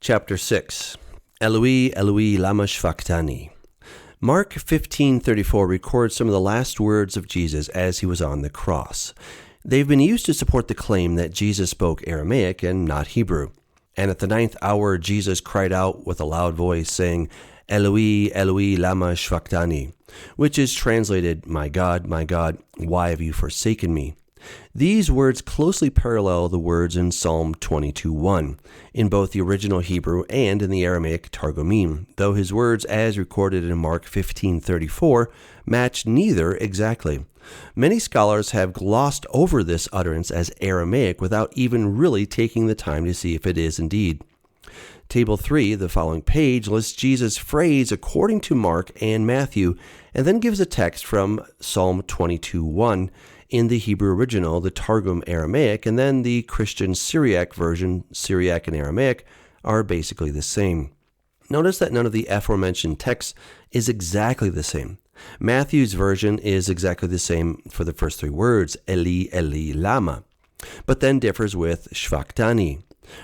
Chapter 6. Eloi, Eloi, Lama Sabachthani. Mark 15:34 records some of the last words of Jesus as he was on the cross. They've been used to support the claim that Jesus spoke Aramaic and not Hebrew. And at the 9th hour, Jesus cried out with a loud voice, saying, Eloi, Eloi, Lama Sabachthani, which is translated, my God, why have you forsaken me? These words closely parallel the words in Psalm 22:1, in both the original Hebrew and in the Aramaic Targumim, though his words as recorded in Mark 15:34 match neither exactly. Many scholars have glossed over this utterance as Aramaic without even really taking the time to see if it is indeed. Table 3, the following page, lists Jesus' phrase according to Mark and Matthew, and then gives a text from Psalm 22:1 in the Hebrew original, the Targum Aramaic, and then the Christian Syriac version, Syriac and Aramaic, are basically the same. Notice that none of the aforementioned texts is exactly the same. Matthew's version is exactly the same for the first three words, Eli, Eli, Lama, but then differs with Sabachthani.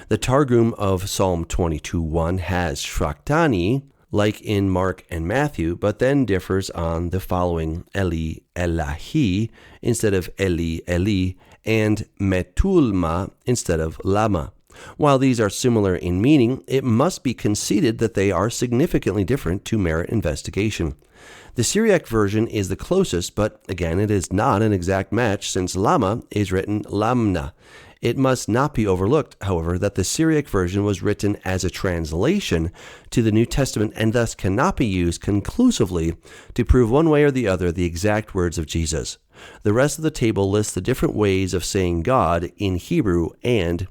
The Targum of Psalm 22:1 has Sabachthani, like in Mark and Matthew, but then differs on the following Eli, Elahi, instead of Eli, Eli, and Metulma instead of Lama. While these are similar in meaning, it must be conceded that they are significantly different to merit investigation. The Syriac version is the closest, but again, it is not an exact match since Lama is written Lamna. It must not be overlooked, however, that the Syriac version was written as a translation to the New Testament and thus cannot be used conclusively to prove one way or the other the exact words of Jesus. The rest of the table lists the different ways of saying God in Hebrew and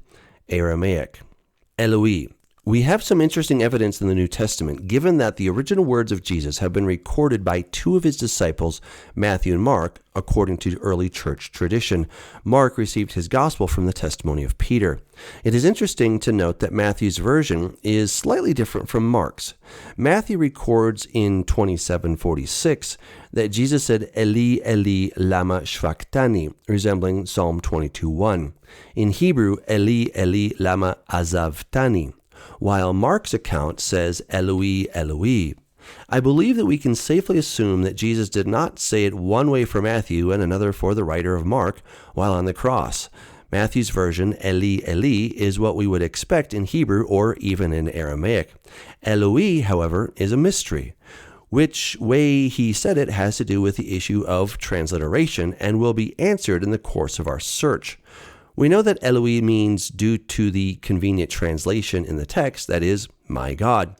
Aramaic. Eloi. We have some interesting evidence in the New Testament, given that the original words of Jesus have been recorded by two of his disciples, Matthew and Mark, according to early church tradition. Mark received his gospel from the testimony of Peter. It is interesting to note that Matthew's version is slightly different from Mark's. Matthew records in 27:46 that Jesus said, Eli, Eli, Lama Sabachthani, resembling Psalm 22:1. In Hebrew, Eli, Eli, Lama Azavtani, while Mark's account says Eloi, Eloi. I believe that we can safely assume that Jesus did not say it one way for Matthew and another for the writer of Mark while on the cross. Matthew's version, Eli, Eli, is what we would expect in Hebrew or even in Aramaic. Eloi, however, is a mystery. Which way he said it has to do with the issue of transliteration and will be answered in the course of our search. We know that Eloi means due to the convenient translation in the text, that is, my God.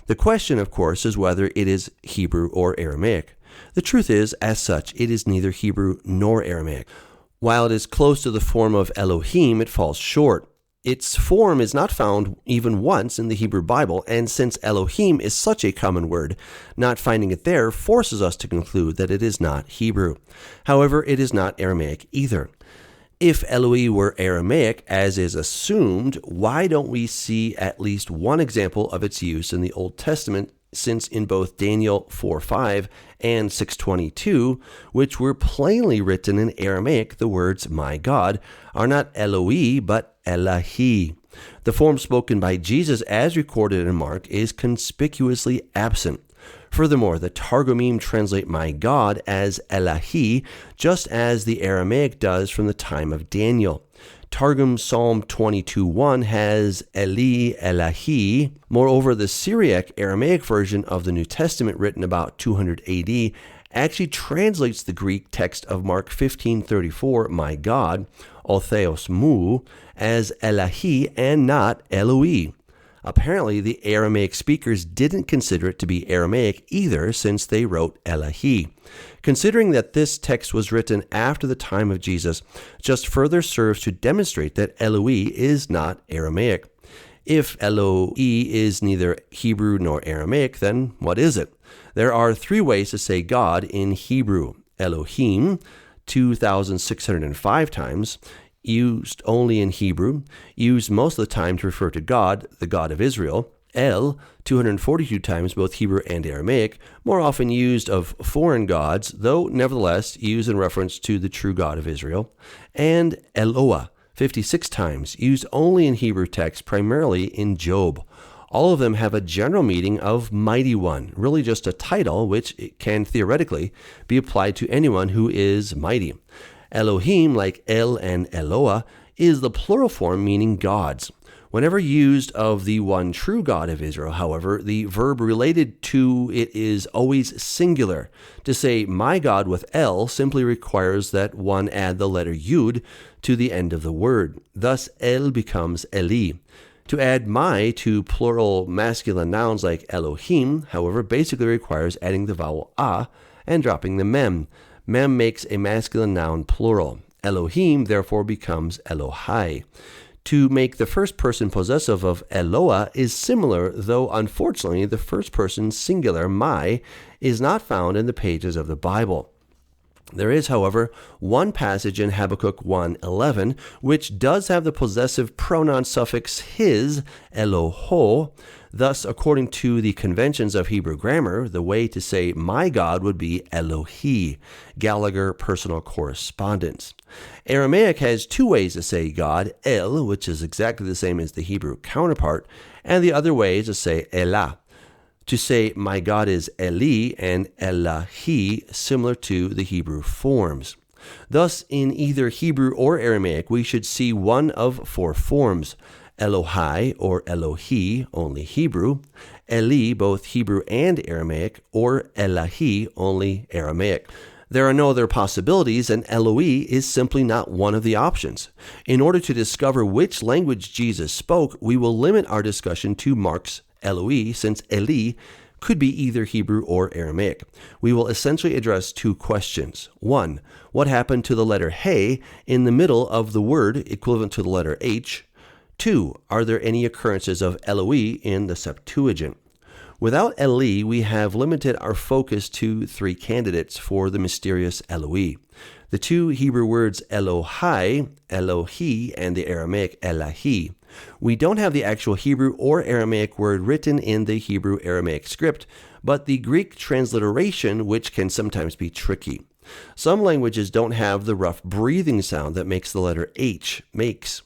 The question, of course, is whether it is Hebrew or Aramaic. The truth is, as such, it is neither Hebrew nor Aramaic. While it is close to the form of Elohim, it falls short. Its form is not found even once in the Hebrew Bible, and since Elohim is such a common word, not finding it there forces us to conclude that it is not Hebrew. However, it is not Aramaic either. If Eloi were Aramaic, as is assumed, why don't we see at least one example of its use in the Old Testament, since in both Daniel 4:5 and 6:22, which were plainly written in Aramaic, the words, my God, are not Eloi, but Elahi. The form spoken by Jesus as recorded in Mark is conspicuously absent. Furthermore, the Targumim translate my God as Elahi, just as the Aramaic does from the time of Daniel. Targum Psalm 22:1 has Eli, Elahi. Moreover, the Syriac Aramaic version of the New Testament, written about 200 AD, actually translates the Greek text of Mark 15:34, my God, o Theos mu, as Elahi and not Eloi. Apparently, the Aramaic speakers didn't consider it to be Aramaic either, since they wrote Elahi. Considering that this text was written after the time of Jesus, just further serves to demonstrate that Eloi is not Aramaic. If Eloi is neither Hebrew nor Aramaic, then what is it? There are three ways to say God in Hebrew. Elohim, 2,605 times, used only in Hebrew, used most of the time to refer to God, the God of Israel. El, 242 times, both Hebrew and Aramaic, more often used of foreign gods, though nevertheless used in reference to the true God of Israel. And Eloah, 56 times, used only in Hebrew text, primarily in Job. All of them have a general meaning of mighty one, really just a title which can theoretically be applied to anyone who is mighty. Elohim, like El and Eloah, is the plural form meaning gods. Whenever used of the one true God of Israel, however, the verb related to it is always singular. To say my God with El simply requires that one add the letter Yud to the end of the word. Thus, El becomes Eli. To add my to plural masculine nouns like Elohim, however, basically requires adding the vowel A and dropping the mem. Mem makes a masculine noun plural. Elohim therefore becomes Elohai. To make the first person possessive of Eloah is similar, though unfortunately the first person singular, my, is not found in the pages of the Bible. There is, however, one passage in Habakkuk 1:11 which does have the possessive pronoun suffix his, Eloho. Thus, according to the conventions of Hebrew grammar, the way to say my God would be Elohi, Gallagher Personal Correspondence. Aramaic has two ways to say God, El, which is exactly the same as the Hebrew counterpart, and the other way is to say Elah. To say my God is Eli and Elahi, similar to the Hebrew forms. Thus, in either Hebrew or Aramaic, we should see one of four forms: Elohai or Elohi, only Hebrew; Eli, both Hebrew and Aramaic; or Elahi, only Aramaic. There are no other possibilities, and Eloi is simply not one of the options. In order to discover which language Jesus spoke, we will limit our discussion to Mark's Eloi, since Eli could be either Hebrew or Aramaic. We will essentially address two questions. 1. What happened to the letter He in the middle of the word equivalent to the letter H? 2. Are there any occurrences of Eloi in the Septuagint? Without Eli, we have limited our focus to three candidates for the mysterious Eloi. The two Hebrew words Elohai, Elohi, and the Aramaic Elahi. We don't have the actual Hebrew or Aramaic word written in the Hebrew-Aramaic script, but the Greek transliteration, which can sometimes be tricky. Some languages don't have the rough breathing sound that makes the letter H makes.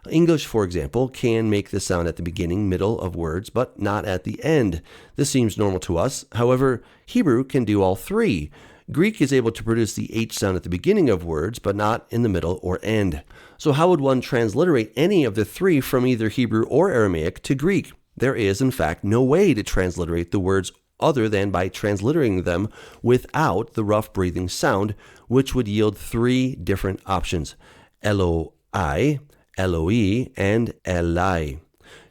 English, for example, can make the sound at the beginning, middle of words, but not at the end. This seems normal to us. However, Hebrew can do all three. Greek is able to produce the H sound at the beginning of words, but not in the middle or end. So how would one transliterate any of the three from either Hebrew or Aramaic to Greek? There is, in fact, no way to transliterate the words other than by transliterating them without the rough breathing sound, which would yield three different options: Eloi, Eloi, and Eli.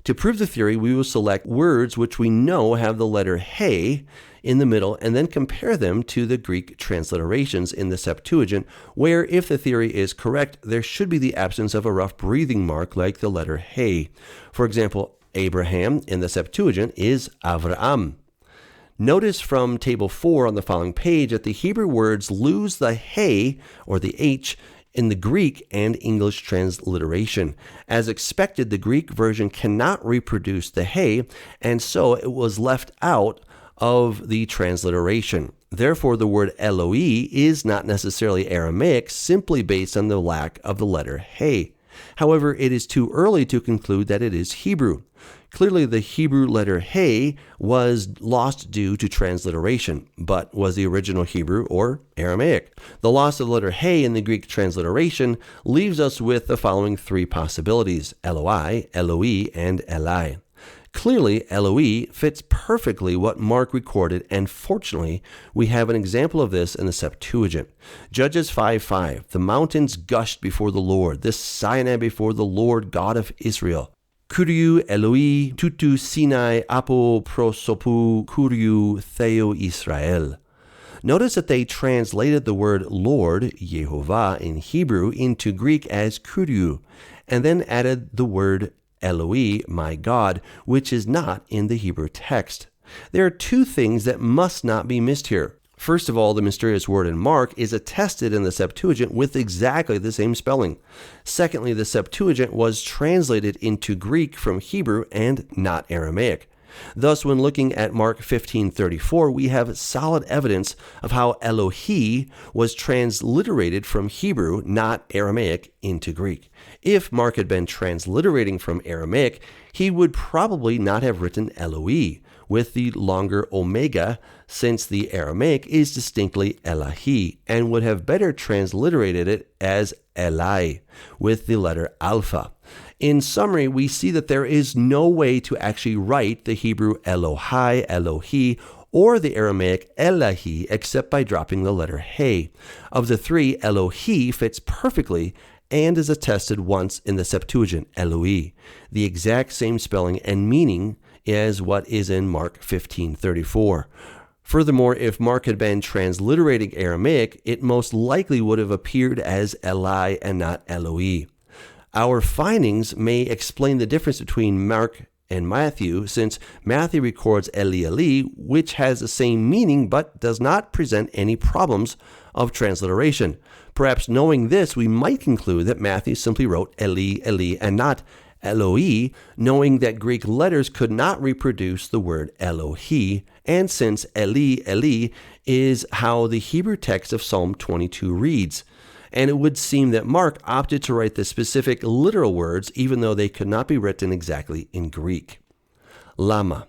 To prove the theory, we will select words which we know have the letter He in the middle and then compare them to the Greek transliterations in the Septuagint, where, if the theory is correct, there should be the absence of a rough breathing mark like the letter He. For example, Abraham in the Septuagint is Avram. Notice from Table 4 on the following page that the Hebrew words lose the He, or the H, in the Greek and English transliteration. As expected, the Greek version cannot reproduce the He, and so it was left out of the transliteration. Therefore, the word Eloi is not necessarily Aramaic, simply based on the lack of the letter He. However, it is too early to conclude that it is Hebrew. Clearly, the Hebrew letter He was lost due to transliteration, but was the original Hebrew or Aramaic. The loss of the letter He in the Greek transliteration leaves us with the following three possibilities: Eloi, Eloi, and Eli. Clearly, Eloi fits perfectly what Mark recorded, and fortunately, we have an example of this in the Septuagint. Judges 5:5, the mountains gushed before the Lord, this Sinai before the Lord God of Israel. Kuriou Eloi tutu Sinai apo prosopu kuriou theo Israel. Notice that they translated the word Lord, Yehovah, in Hebrew into Greek as Kuriou, and then added the word Eloi, my God, which is not in the Hebrew text. There are two things that must not be missed here. First of all, the mysterious word in Mark is attested in the Septuagint with exactly the same spelling. Secondly, the Septuagint was translated into Greek from Hebrew and not Aramaic. Thus, when looking at Mark 15:34, we have solid evidence of how Elohi was transliterated from Hebrew, not Aramaic, into Greek. If Mark had been transliterating from Aramaic, he would probably not have written Eloi with the longer omega, since the Aramaic is distinctly Elahi, and would have better transliterated it as Elai with the letter alpha. In summary, we see that there is no way to actually write the Hebrew Elohai, Elohi, or the Aramaic Elahi except by dropping the letter He. Of the three, Elohi fits perfectly and is attested once in the Septuagint, Eloi, the exact same spelling and meaning as what is in Mark 15:34. Furthermore, if Mark had been transliterating Aramaic, it most likely would have appeared as Eli and not Eloi. Our findings may explain the difference between Mark and Matthew, since Matthew records Eli, Eli, which has the same meaning but does not present any problems of transliteration. Perhaps knowing this, we might conclude that Matthew simply wrote Eli, Eli, and not Eloi, knowing that Greek letters could not reproduce the word Elohi, and since Eli, Eli is how the Hebrew text of Psalm 22 reads. And it would seem that Mark opted to write the specific literal words even though they could not be written exactly in Greek. Lama.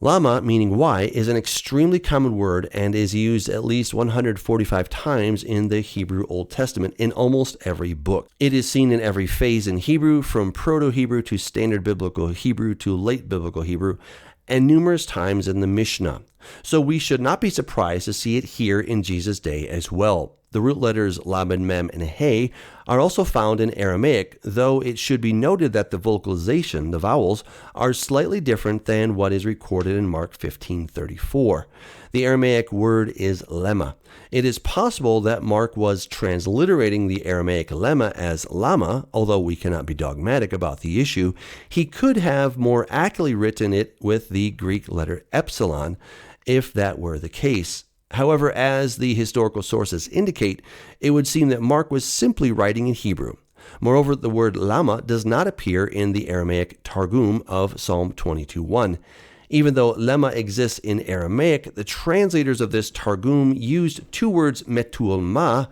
Lama, meaning why, is an extremely common word and is used at least 145 times in the Hebrew Old Testament in almost every book. It is seen in every phase in Hebrew, from Proto-Hebrew to Standard Biblical Hebrew to Late Biblical Hebrew, and numerous times in the Mishnah. So we should not be surprised to see it here in Jesus' day as well. The root letters Lamed, Mem, and He are also found in Aramaic, though it should be noted that the vocalization, the vowels, are slightly different than what is recorded in Mark 15:34. The Aramaic word is lemma. It is possible that Mark was transliterating the Aramaic lemma as lama, although we cannot be dogmatic about the issue. He could have more accurately written it with the Greek letter epsilon, if that were the case. However, as the historical sources indicate, it would seem that Mark was simply writing in Hebrew. Moreover, the word lama does not appear in the Aramaic Targum of Psalm 22:1. Even though lemma exists in Aramaic, the translators of this Targum used two words metul ma,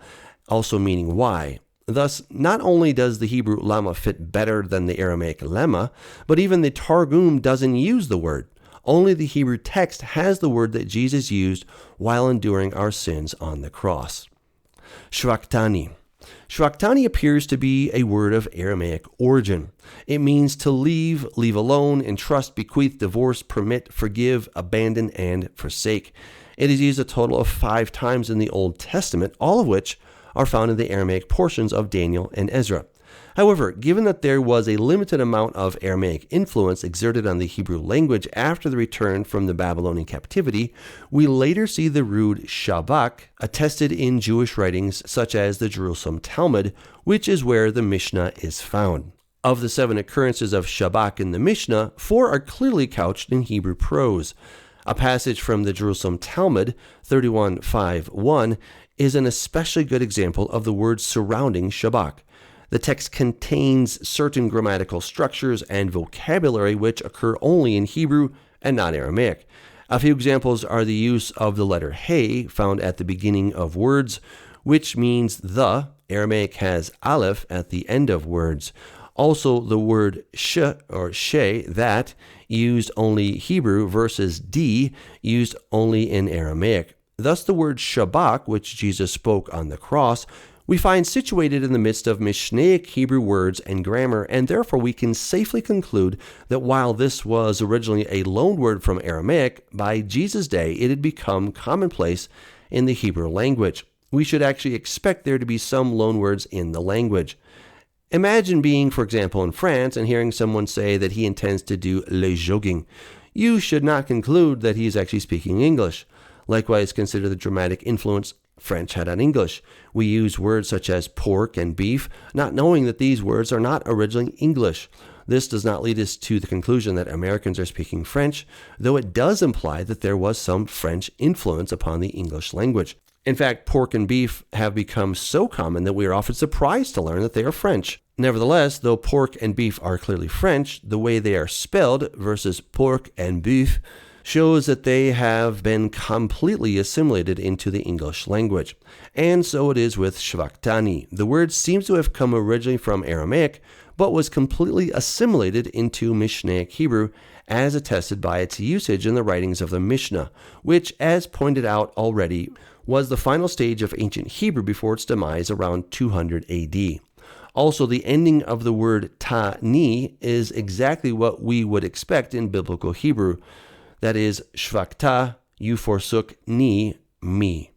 also meaning why. Thus, not only does the Hebrew lama fit better than the Aramaic lemma, but even the Targum doesn't use the word. Only the Hebrew text has the word that Jesus used while enduring our sins on the cross. Sabachthani. Sabachthani appears to be a word of Aramaic origin. It means to leave, leave alone, entrust, bequeath, divorce, permit, forgive, abandon, and forsake. It is used a total of 5 times in the Old Testament, all of which are found in the Aramaic portions of Daniel and Ezra. However, given that there was a limited amount of Aramaic influence exerted on the Hebrew language after the return from the Babylonian captivity, we later see the root shabak attested in Jewish writings such as the Jerusalem Talmud, which is where the Mishnah is found. Of the 7 occurrences of shabak in the Mishnah, 4 are clearly couched in Hebrew prose. A passage from the Jerusalem Talmud, 31:5-1, is an especially good example of the words surrounding shabak. The text contains certain grammatical structures and vocabulary which occur only in Hebrew and not Aramaic. A few examples are the use of the letter He found at the beginning of words, which means the. Aramaic has aleph at the end of words. Also, the word sh or she, that, used only Hebrew versus di, used only in Aramaic. Thus, the word shabak, which Jesus spoke on the cross, we find situated in the midst of Mishnaic Hebrew words and grammar, and therefore we can safely conclude that while this was originally a loanword from Aramaic, by Jesus' day it had become commonplace in the Hebrew language. We should actually expect there to be some loanwords in the language. Imagine being, for example, in France and hearing someone say that he intends to do le jogging. You should not conclude that he is actually speaking English. Likewise, consider the dramatic influence French had on English. We use words such as pork and beef, not knowing that these words are not originally English. This does not lead us to the conclusion that Americans are speaking French, though it does imply that there was some French influence upon the English language. In fact, pork and beef have become so common that we are often surprised to learn that they are French. Nevertheless, though pork and beef are clearly French, the way they are spelled versus pork and beef shows that they have been completely assimilated into the English language. And so it is with Sabachthani. The word seems to have come originally from Aramaic, but was completely assimilated into Mishnaic Hebrew, as attested by its usage in the writings of the Mishnah, which, as pointed out already, was the final stage of ancient Hebrew before its demise around 200 AD. Also, the ending of the word ta-ni is exactly what we would expect in biblical Hebrew. That is, shvakta, you forsook, ni, me.